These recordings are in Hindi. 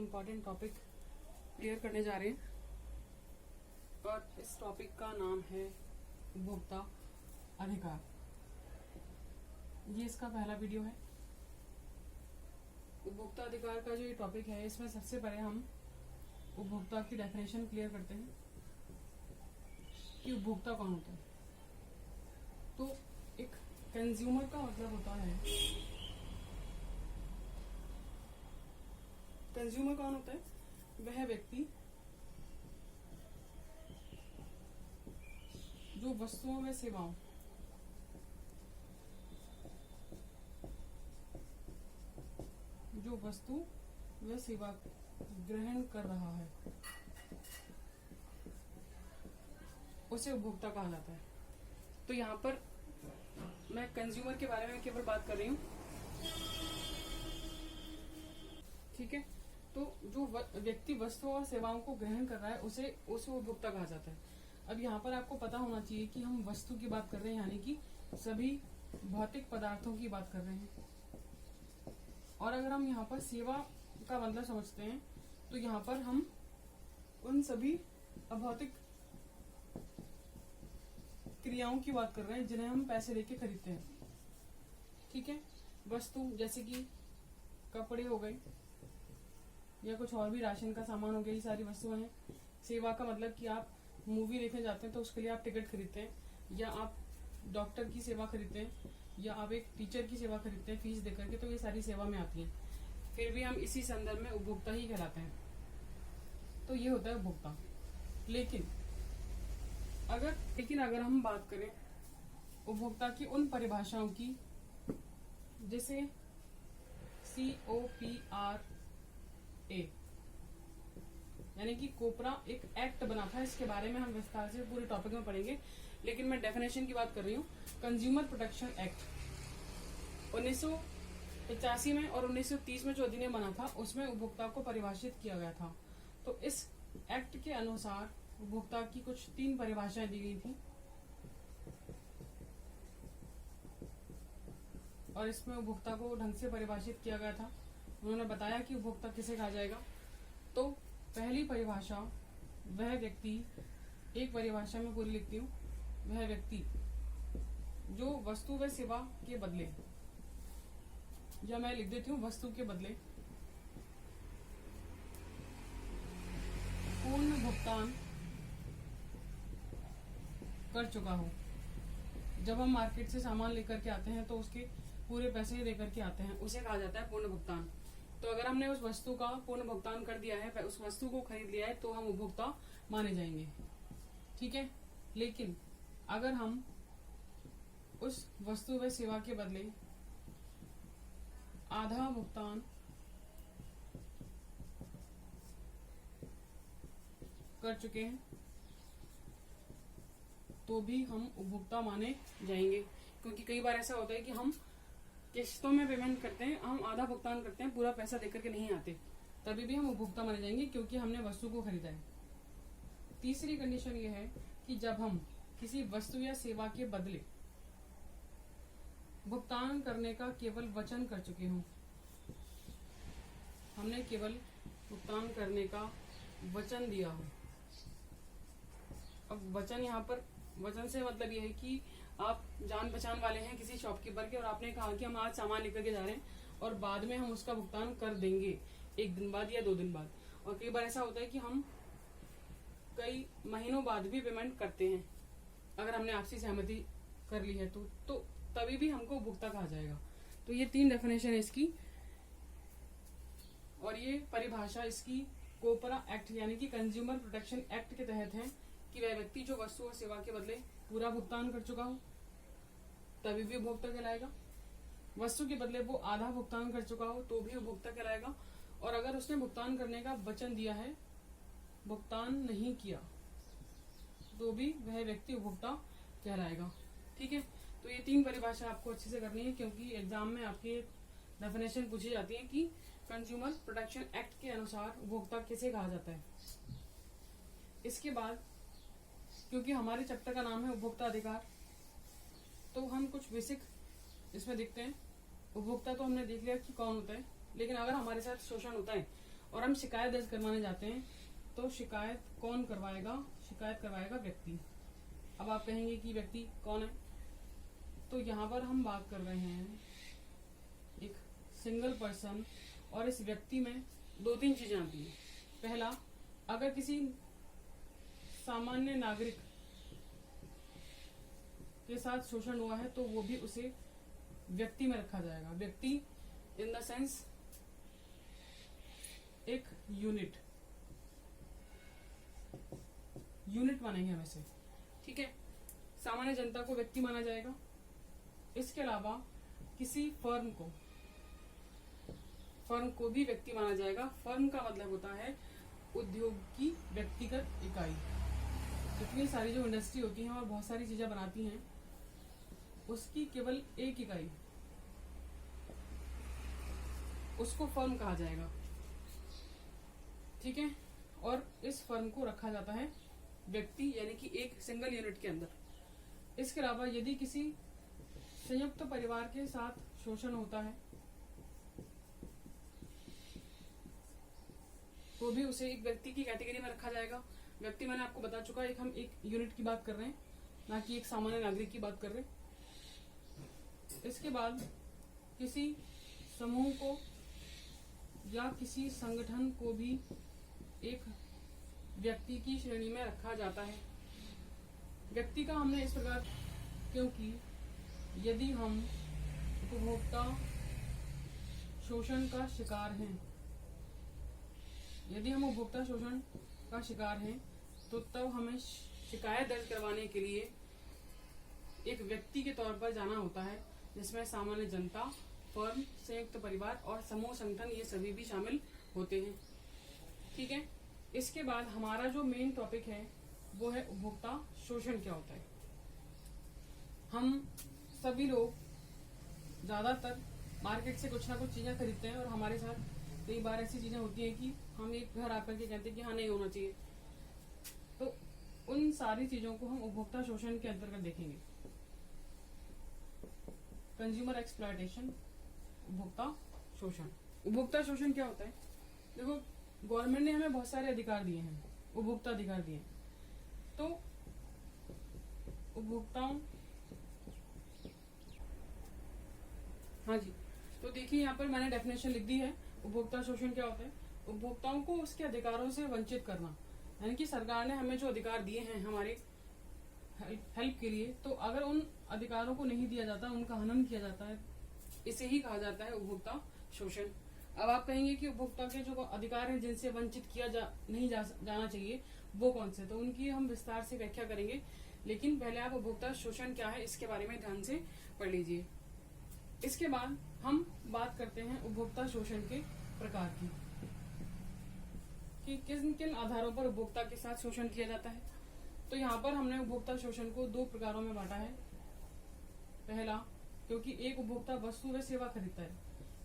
इम्पोर्टेंट टॉपिक क्लियर करने जा रहे हैं और इस टॉपिक का नाम है उपभोक्ता अधिकार। ये इसका पहला वीडियो है। उपभोक्ता अधिकार का जो ये टॉपिक है, इसमें सबसे पहले हम उपभोक्ता की डेफिनेशन क्लियर करते हैं कि उपभोक्ता कौन होता है। तो एक कंज्यूमर का मतलब होता है, कंज्यूमर कौन होता है? वह व्यक्ति जो वस्तुओं व सेवाओं जो वस्तु व सेवा ग्रहण कर रहा है उसे उपभोक्ता कहा जाता है। तो यहाँ पर मैं कंज्यूमर के बारे में केवल बात कर रही हूँ, ठीक है। तो जो व्यक्ति वस्तुओं और सेवाओं को ग्रहण कर रहा है उसे उपभोक्ता कहा जाता है। अब यहाँ पर आपको पता होना चाहिए कि हम वस्तु की बात कर रहे हैं, यानी कि सभी भौतिक पदार्थों की बात कर रहे हैं। और अगर हम यहाँ पर सेवा का मतलब समझते हैं तो यहाँ पर हम उन सभी अभौतिक क्रियाओं की बात कर रहे हैं जिन्हें हम पैसे देके खरीदते हैं, ठीक है। वस्तु जैसे कि कपड़े हो गए या कुछ और भी राशन का सामान हो गया, ये सारी वस्तुएं हैं। सेवा का मतलब कि आप मूवी देखने जाते हैं तो उसके लिए आप टिकट खरीदते हैं, या आप डॉक्टर की सेवा खरीदते हैं, या आप एक टीचर की सेवा खरीदते हैं फीस देकर के, तो ये सारी सेवा में आती हैं। फिर भी हम इसी संदर्भ में उपभोक्ता ही कहलाते हैं। तो ये होता है उपभोक्ता। लेकिन अगर हम बात करें उपभोक्ता की उन परिभाषाओं की, जैसे COPRA यानी कि कोपरा एक एक्ट बना था, इसके बारे में हम विस्तार से पूरे टॉपिक में पढ़ेंगे, लेकिन मैं डेफिनेशन की बात कर रही हूँ। कंज्यूमर प्रोटेक्शन एक्ट 1985 में और 1930 में जो अधिनियम बना था उसमें उपभोक्ता को परिभाषित किया गया था। तो इस एक्ट के अनुसार उपभोक्ता की कुछ 3 परिभाषाएं दी गई थी और इसमें उपभोक्ता को ढंग से परिभाषित किया गया था। उन्होंने बताया कि उपभोक्ता किसे कहा जाएगा। तो पहली परिभाषा, वह व्यक्ति, एक परिभाषा में पूरी लिखती हूँ, वह व्यक्ति जो वस्तु व सेवा के बदले, या मैं लिख देती हूँ वस्तु के बदले पूर्ण भुगतान कर चुका हो। जब हम मार्केट से सामान लेकर के आते हैं तो उसके पूरे पैसे देकर के आते हैं, उसे कहा जाता है पूर्ण भुगतान। तो अगर हमने उस वस्तु का पूर्ण भुगतान कर दिया है, उस वस्तु को खरीद लिया है, तो हम उपभोक्ता माने जाएंगे, ठीक है। लेकिन अगर हम उस वस्तु व सेवा के बदले आधा भुगतान कर चुके हैं तो भी हम उपभोक्ता माने जाएंगे। क्योंकि कई बार ऐसा होता है कि हम किस्तों में पेमेंट करते हैं, हम आधा भुगतान करते हैं, पूरा पैसा देकर के नहीं आते, तभी भी हम उपभोक्ता माने जाएंगे क्योंकि हमने वस्तु को खरीदा है। तीसरी कंडीशन ये है कि जब हम किसी वस्तु या सेवा के बदले भुगतान करने का केवल वचन कर चुके हों, हमने केवल भुगतान करने का वचन दिया हो। अब वचन, यहाँ पर वचन से मतलब ये है कि आप जान पहचान वाले हैं किसी शॉपकीपर के और आपने कहा कि हम आज सामान लेकर के जा रहे हैं और बाद में हम उसका भुगतान कर देंगे 1 दिन बाद या 2 दिन बाद। और कई बार ऐसा होता है कि हम कई महीनों बाद भी पेमेंट करते हैं, अगर हमने आपसी सहमति कर ली है तो तभी भी हमको उपभोक्ता कहा जाएगा। तो ये 3 डेफिनेशन है इसकी, और ये परिभाषा इसकी कोपरा एक्ट यानी कि कंज्यूमर प्रोटेक्शन एक्ट के तहत है कि वह व्यक्ति जो वस्तु और सेवा के बदले पूरा भुगतान कर चुका हो तभी भी उपभोक्ता कहलाएगा। वस्तु के बदले वो आधा भुगतान कर चुका हो तो भी उपभोक्ता कहलाएगा। और अगर उसने भुगतान करने का वचन दिया है, भुगतान नहीं किया, तो भी वह व्यक्ति उपभोक्ता कहलाएगा, ठीक है। तो ये 3 परिभाषा आपको अच्छे से करनी है क्योंकि एग्जाम में आपकी डेफिनेशन पूछी जाती है कि कंज्यूमर प्रोटेक्शन एक्ट के अनुसार उपभोक्ता किसे कहा जाता है। इसके बाद क्योंकि हमारे चैप्टर का नाम है उपभोक्ता अधिकार, तो हम कुछ बेसिक इसमें देखते हैं। उपभोक्ता तो हमने देख लिया कि कौन होता है, लेकिन अगर हमारे साथ शोषण होता है और हम शिकायत दर्ज करवाने जाते हैं, तो शिकायत कौन करवाएगा? शिकायत करवाएगा व्यक्ति। अब आप कहेंगे कि व्यक्ति कौन है, तो यहाँ पर हम बात कर रहे हैं एक सिंगल पर्सन, और इस व्यक्ति में दो तीन चीजें आती हैं। पहला, अगर किसी सामान्य नागरिक के साथ शोषण हुआ है तो वो भी उसे व्यक्ति में रखा जाएगा। व्यक्ति इन द सेंस एक यूनिट मानेंगे हम इसे, ठीक है। सामान्य जनता को व्यक्ति माना जाएगा। इसके अलावा किसी फर्म को भी व्यक्ति माना जाएगा। फर्म का मतलब होता है उद्योग की व्यक्तिगत इकाई। जितनी सारी जो इंडस्ट्री होती है और बहुत सारी चीजें बनाती हैं, उसकी केवल एक इकाई, उसको फर्म कहा जाएगा, ठीक है। और इस फर्म को रखा जाता है व्यक्ति यानी कि एक सिंगल यूनिट के अंदर। इसके अलावा यदि किसी संयुक्त परिवार के साथ शोषण होता है तो भी उसे एक व्यक्ति की कैटेगरी में रखा जाएगा। व्यक्ति मैंने आपको बता चुका है, हम एक यूनिट की बात कर रहे हैं, ना कि एक सामान्य नागरिक की बात कर रहे हैं। इसके बाद किसी समूह को या किसी संगठन को भी एक व्यक्ति की श्रेणी में रखा जाता है। व्यक्ति का हमने इस प्रकार, क्योंकि यदि हम उपभोक्ता शोषण का शिकार हैं, तो तब हमें शिकायत दर्ज करवाने के लिए एक व्यक्ति के तौर पर जाना होता है, जिसमें सामान्य जनता, फर्म, संयुक्त परिवार और समूह संगठन ये सभी भी शामिल होते हैं, ठीक है। इसके बाद हमारा जो मेन टॉपिक है वो है उपभोक्ता शोषण क्या होता है। हम सभी लोग ज्यादातर मार्केट से कुछ ना कुछ चीजें खरीदते हैं और हमारे साथ कई बार ऐसी चीजें होती हैं कि हम एक घर आकर के कहते हैं कि हाँ नहीं होना चाहिए, तो उन सारी चीजों को हम उपभोक्ता शोषण के अंतर्गत देखेंगे। कंज्यूमर एक्सप्लॉयटेशन, उपभोक्ता शोषण क्या होता है? देखो, गवर्नमेंट ने हमें बहुत सारे अधिकार दिए हैं, उपभोक्ता अधिकार दिए हैं, तो उपभोक्ताओं, हाँ जी, तो देखिए यहाँ पर मैंने डेफिनेशन लिख दी है। उपभोक्ता शोषण क्या होता है? उपभोक्ताओं को उसके अधिकारों से वंचित करना, यानी कि सरकार ने हमें जो अधिकार दिए हैं हमारे हेल्प के लिए, तो अगर उन अधिकारों को नहीं दिया जाता, उनका हनन किया जाता है, इसे ही कहा जाता है उपभोक्ता शोषण। अब आप कहेंगे कि उपभोक्ता के जो अधिकार हैं जिनसे वंचित किया नहीं जाना चाहिए वो कौन से, तो उनकी हम विस्तार से व्याख्या करेंगे, लेकिन पहले आप उपभोक्ता शोषण क्या है इसके बारे में ध्यान से पढ़ लीजिए। इसके बाद हम बात करते हैं उपभोक्ता शोषण के प्रकार की, कि किन किन आधारों पर उपभोक्ता के साथ शोषण किया जाता है। तो यहाँ पर हमने उपभोक्ता शोषण को दो प्रकारों में बांटा है। पहला, क्योंकि एक उपभोक्ता वस्तु व सेवा खरीदता है,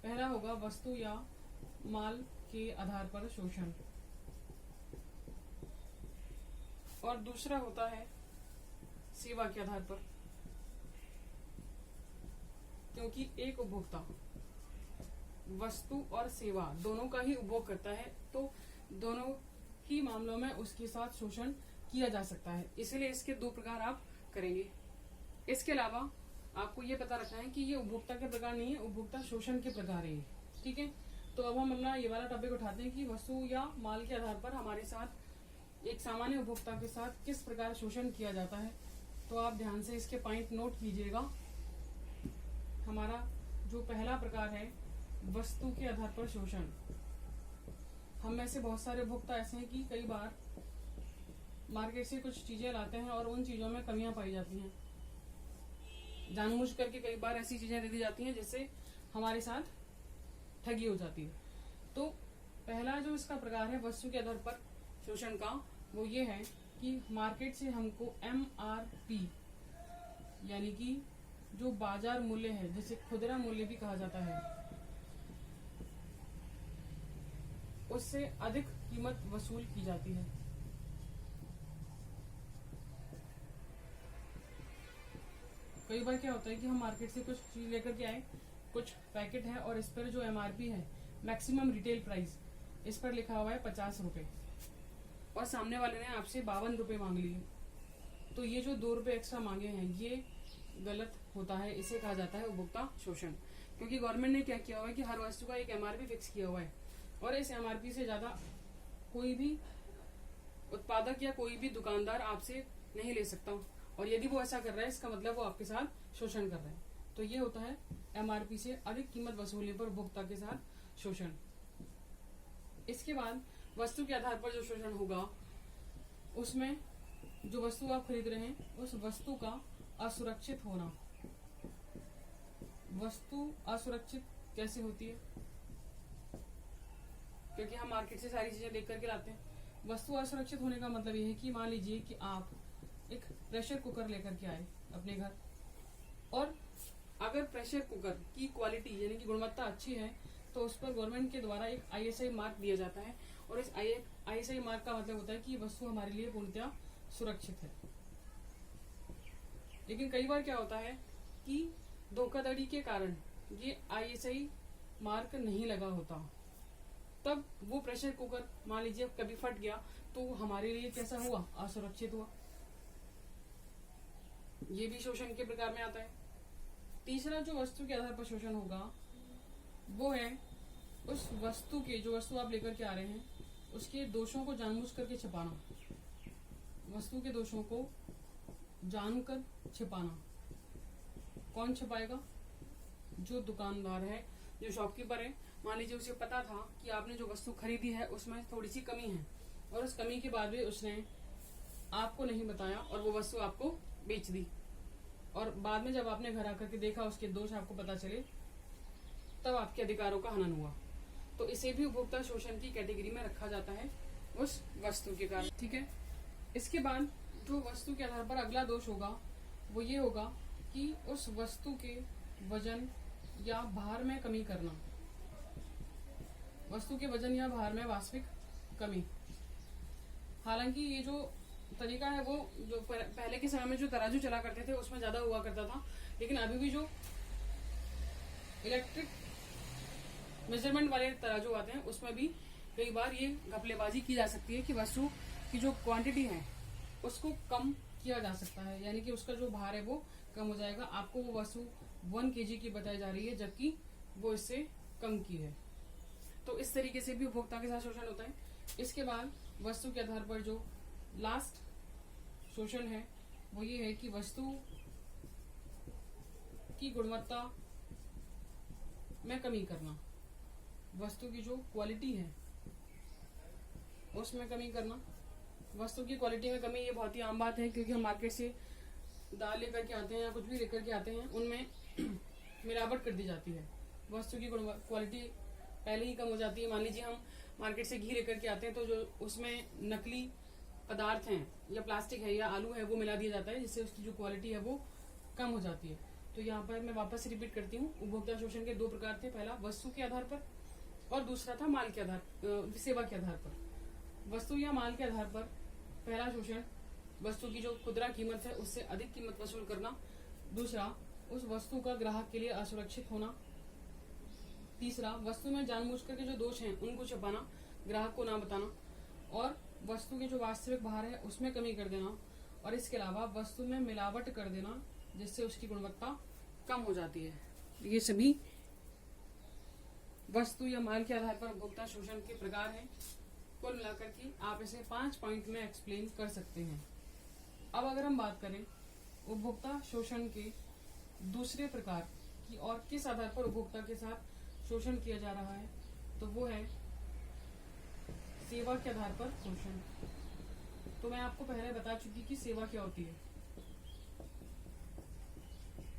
पहला होगा वस्तु या माल के आधार पर शोषण, और दूसरा होता है सेवा के आधार पर। क्योंकि एक उपभोक्ता वस्तु और सेवा दोनों का ही उपभोग करता है, तो दोनों ही मामलों में उसके साथ शोषण किया जा सकता है, इसलिए इसके दो प्रकार आप करेंगे। इसके अलावा आपको ये पता रखना है कि ये उपभोक्ता के प्रकार नहीं है, उपभोक्ता शोषण के प्रकार है, ठीक है। तो अब हम अपना ये वाला टॉपिक उठाते हैं कि वस्तु या माल के आधार पर हमारे साथ एक सामान्य उपभोक्ता के साथ किस प्रकार शोषण किया जाता है। तो आप ध्यान से इसके पॉइंट नोट कीजिएगा। हमारा जो पहला प्रकार है वस्तु के आधार पर शोषण, हम में से बहुत सारे उपभोक्ता ऐसे हैं कि कई बार मार्केट से कुछ चीजें लाते हैं और उन चीजों में कमियां पाई जाती हैं, जानबूझ करके कई बार ऐसी चीजें दे दी जाती हैं जिससे हमारे साथ ठगी हो जाती है। तो पहला जो इसका प्रकार है वस्तु के आधार पर शोषण का, वो ये है कि मार्केट से हमको MRP यानी कि जो बाजार मूल्य है, जिसे खुदरा मूल्य भी कहा जाता है, उससे अधिक कीमत वसूल की जाती है। कई बार क्या होता है कि हम मार्केट से कुछ चीज लेकर के आए, कुछ पैकेट है और इस पर जो MRP है, मैक्सिमम रिटेल प्राइस, इस पर लिखा हुआ है 50 रुपए और सामने वाले ने आपसे 52 रुपए मांग लिए, तो ये जो 2 रुपए एक्स्ट्रा मांगे हैं ये गलत होता है। इसे कहा जाता है उपभोक्ता शोषण, क्योंकि गवर्नमेंट ने क्या किया हुआ है कि हर वस्तु का एक एमआरपी फिक्स किया हुआ है और इस एमआरपी से ज्यादा कोई भी उत्पादक या कोई भी दुकानदार आपसे नहीं ले सकता, और यदि वो ऐसा कर रहा है इसका मतलब वो आपके साथ शोषण कर रहा है। तो ये होता है एमआरपी से अधिक कीमत वसूलने पर उपभोक्ता के साथ शोषण। इसके बाद वस्तु के आधार पर जो शोषण होगा उसमें जो वस्तु आप खरीद रहे हैं उस वस्तु का असुरक्षित होना। वस्तु असुरक्षित कैसे होती है? क्योंकि हम मार्केट से सारी चीजें देख करके लाते हैं। वस्तु असुरक्षित होने का मतलब यह है कि मान लीजिए कि आप एक प्रेशर कुकर लेकर के आए अपने घर, और अगर प्रेशर कुकर की क्वालिटी यानी कि गुणवत्ता अच्छी है तो उस पर गवर्नमेंट के द्वारा एक आईएसआई मार्क दिया जाता है, और इस आईएसआई मार्क का मतलब होता है कि वस्तु हमारे लिए पूर्णतः सुरक्षित है। लेकिन कई बार क्या होता है कि धोखाधड़ी के कारण ये आईएसआई मार्क नहीं लगा होता, तब वो प्रेशर कुकर मान लीजिए कभी फट गया तो हमारे लिए कैसा हुआ? असुरक्षित हुआ। ये भी शोषण के प्रकार में आता है। तीसरा जो वस्तु के आधार पर शोषण होगा वो है उस वस्तु के, जो वस्तु आप लेकर के आ रहे हैं उसके दोषों को जानबूझ करके छिपाना। वस्तु के दोषों को जानकर छिपाना। कौन छिपाएगा? जो दुकानदार है, जो शॉपकीपर है। मान लीजिए उसे पता था कि आपने जो वस्तु खरीदी है उसमें थोड़ी सी कमी है, और उस कमी के बाद भी उसने आपको नहीं बताया और वो वस्तु आपको बेच दी, और बाद में जब आपने घर आकर के देखा उसके दोष आपको पता चले तब आपके अधिकारों का हनन हुआ। तो इसे भी उपभोक्ता शोषण की कैटेगरी में रखा जाता है उस वस्तु के कारण। ठीक है। इसके बाद जो वस्तु के आधार पर अगला दोष होगा वो ये होगा कि उस वस्तु के वजन या भार में कमी करना। वस्तु के वजन या भार में वास्तविक कमी। हालांकि ये जो तरीका है वो जो पहले के समय में जो तराजू चला करते थे उसमें ज्यादा हुआ करता था, लेकिन अभी भी जो इलेक्ट्रिक मेजरमेंट वाले तराजू आते हैं उसमें भी कई बार ये घपलेबाजी की जा सकती है कि वस्तु की जो क्वांटिटी है उसको कम किया जा सकता है, यानी कि उसका जो भार है वो कम हो जाएगा। आपको वो वस्तु 1 kg की बताई जा रही है जबकि वो इससे कम की है। तो इस तरीके से भी उपभोक्ता के साथ शोषण होता है। इसके बाद वस्तु के आधार पर जो लास्ट शोषण है वो ये है कि वस्तु की गुणवत्ता में कमी करना। वस्तु की जो क्वालिटी है उसमें कमी करना। वस्तु की क्वालिटी में कमी ये बहुत ही आम बात है, क्योंकि हम मार्केट से दाल लेकर के आते हैं या कुछ भी लेकर के आते हैं उनमें मिलावट कर दी जाती है। वस्तु की क्वालिटी पहले ही कम हो जाती है। मान लीजिए हम मार्केट से घी लेकर के आते हैं तो जो उसमें नकली पदार्थ हैं या प्लास्टिक है या आलू है वो मिला दिया जाता है, जिससे उसकी जो क्वालिटी है वो कम हो जाती है। तो यहाँ पर मैं वापस रिपीट करती हूँ, उपभोक्ता शोषण के 2 प्रकार थे। पहला वस्तु के आधार पर और दूसरा था माल के आधार सेवा के आधार पर। वस्तु या माल के आधार पर पहला शोषण वस्तु की जो खुदरा कीमत है उससे अधिक कीमत वसूल करना। दूसरा, उस वस्तु का ग्राहक के लिए असुरक्षित होना। तीसरा, वस्तु में जानबूझ करके जो दोष हैं उनको छुपाना, ग्राहक को ना बताना। और वस्तु के जो वास्तविक भार है उसमें कमी कर देना, और इसके अलावा वस्तु में मिलावट कर देना जिससे उसकी गुणवत्ता कम हो जाती है। ये सभी वस्तु या माल के आधार पर उपभोक्ता शोषण के प्रकार हैं। कुल मिलाकर के आप इसे 5 पॉइंट में एक्सप्लेन कर सकते हैं। अब अगर हम बात करें उपभोक्ता शोषण के दूसरे प्रकार की और किस आधार पर उपभोक्ता के साथ शोषण किया जा रहा है, तो वो है सेवा के आधार पर शोषण। तो मैं आपको पहले बता चुकी कि सेवा क्या होती है।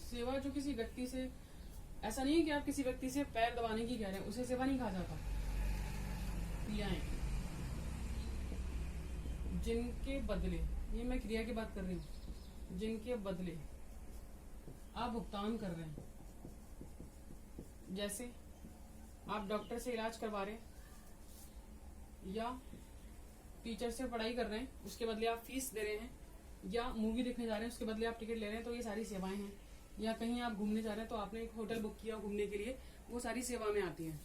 सेवा जो किसी व्यक्ति से, ऐसा नहीं है कि आप किसी व्यक्ति से पैर दबाने की कह रहे हैं, उसे सेवा नहीं कहा जाता। क्रियाएं जिनके बदले, ये मैं क्रिया की बात कर रही हूँ, जिनके बदले आप भुगतान कर रहे हैं। जैसे आप डॉक्टर से इलाज करवा रहे हैं या टीचर से पढ़ाई कर रहे हैं, उसके बदले आप फीस दे रहे हैं, या मूवी देखने जा रहे हैं उसके बदले आप टिकट ले रहे हैं, तो ये सारी सेवाएं हैं। या कहीं आप घूमने जा रहे हैं तो आपने एक होटल बुक किया घूमने के लिए, वो सारी सेवा में आती हैं।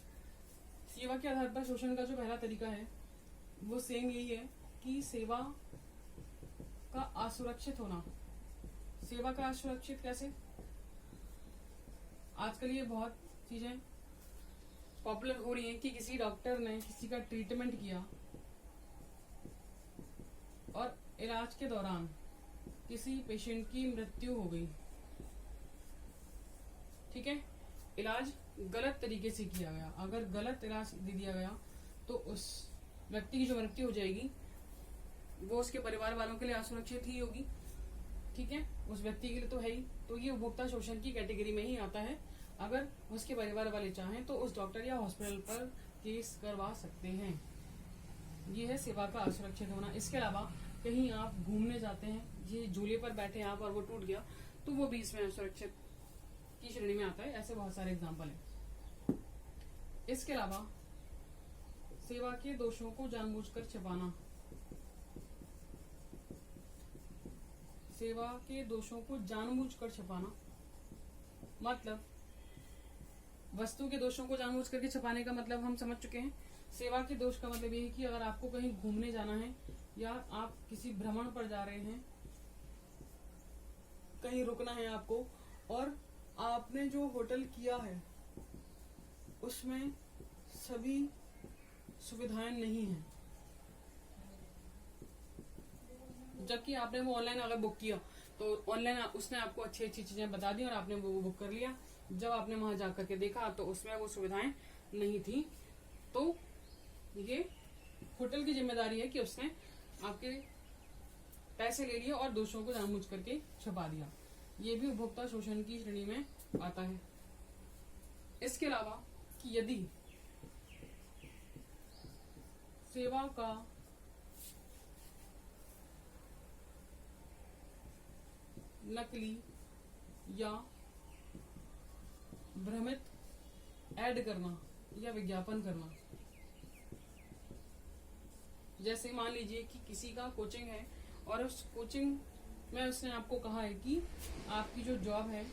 सेवा के आधार पर शोषण का जो पहला तरीका है वो सेम यही है कि सेवा का असुरक्षित होना। सेवा का असुरक्षित कैसे? आजकल ये बहुत चीजें पॉपुलर हो रही हैं कि किसी डॉक्टर ने किसी का ट्रीटमेंट किया और इलाज के दौरान किसी पेशेंट की मृत्यु हो गई, ठीक है, इलाज गलत तरीके से किया गया। अगर गलत इलाज दे दिया गया तो उस व्यक्ति की जो मृत्यु हो जाएगी वो उसके परिवार वालों के लिए असुरक्षित ही होगी, ठीक है, उस व्यक्ति के लिए तो है ही। तो ये उपभोक्ता शोषण की कैटेगरी में ही आता है। अगर उसके परिवार वाले चाहें तो उस डॉक्टर या हॉस्पिटल पर केस करवा सकते हैं। ये है सेवा का असुरक्षित होना। इसके अलावा कहीं आप घूमने जाते हैं, ये झूले पर बैठे आप और वो टूट गया तो वो भी इसमें असुरक्षित की श्रेणी में आता है। ऐसे बहुत सारे एग्जाम्पल हैं। इसके अलावा सेवा के दोषों को जानबूझकर छिपाना। सेवा के दोषों को जानबूझकर छिपाना मतलब वस्तु के दोषों को जानबूझ करके छिपाने का मतलब हम समझ चुके हैं। सेवा के दोष का मतलब ये है कि अगर आपको कहीं घूमने जाना है या आप किसी भ्रमण पर जा रहे हैं, कहीं रुकना है आपको, और आपने जो होटल किया है उसमें सभी सुविधाएं नहीं हैं, जबकि आपने वो ऑनलाइन अगर बुक किया तो ऑनलाइन उसने आपको अच्छी अच्छी चीजें बता दी और आपने वो बुक कर लिया। जब आपने वहां जाकर के देखा तो उसमें वो सुविधाएं नहीं थी, तो ये होटल की जिम्मेदारी है कि उसने आपके पैसे ले लिए और दोषों को जानबूझ करके छुपा दिया। ये भी उपभोक्ता शोषण की श्रेणी में आता है। इसके अलावा कि यदि सेवा का नकली या भ्रमित ऐड करना या विज्ञापन करना, जैसे मान लीजिए कि किसी का कोचिंग है और उस कोचिंग में उसने आपको कहा है कि आपकी जो जॉब है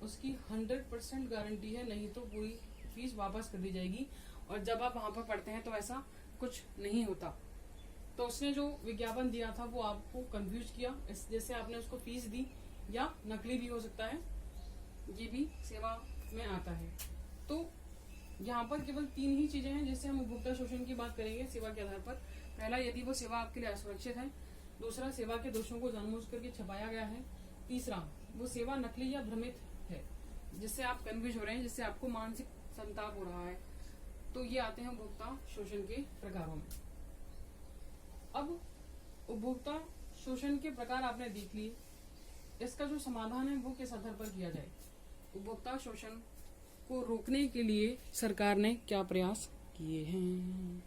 उसकी 100% गारंटी है, नहीं तो पूरी फीस वापस कर दी जाएगी। और जब आप वहां पर पढ़ते हैं तो ऐसा कुछ नहीं होता। तो उसने जो विज्ञापन दिया था वो आपको कंफ्यूज किया, जैसे आपने उसको फीस दी, या नकली भी हो सकता है, ये भी सेवा में आता है। तो यहाँ पर केवल 3 ही चीजें हैं जिससे हम उपभोक्ता शोषण की बात करेंगे सेवा के आधार पर। पहला, यदि वो सेवा आपके लिए असुरक्षित है। दूसरा, सेवा के दोषों को जानबूझ करके छुपाया गया है। तीसरा, वो सेवा नकली या भ्रमित है, जिससे आप कन्फ्यूज हो रहे हैं, जिससे आपको मानसिक संताप हो रहा है। तो ये आते हैं उपभोक्ता शोषण के प्रकारों में। अब उपभोक्ता शोषण के प्रकार आपने देख लिए, इसका जो समाधान है वो किस आधार पर किया जाए। उपभोक्ता शोषण को रोकने के लिए सरकार ने क्या प्रयास किए हैं।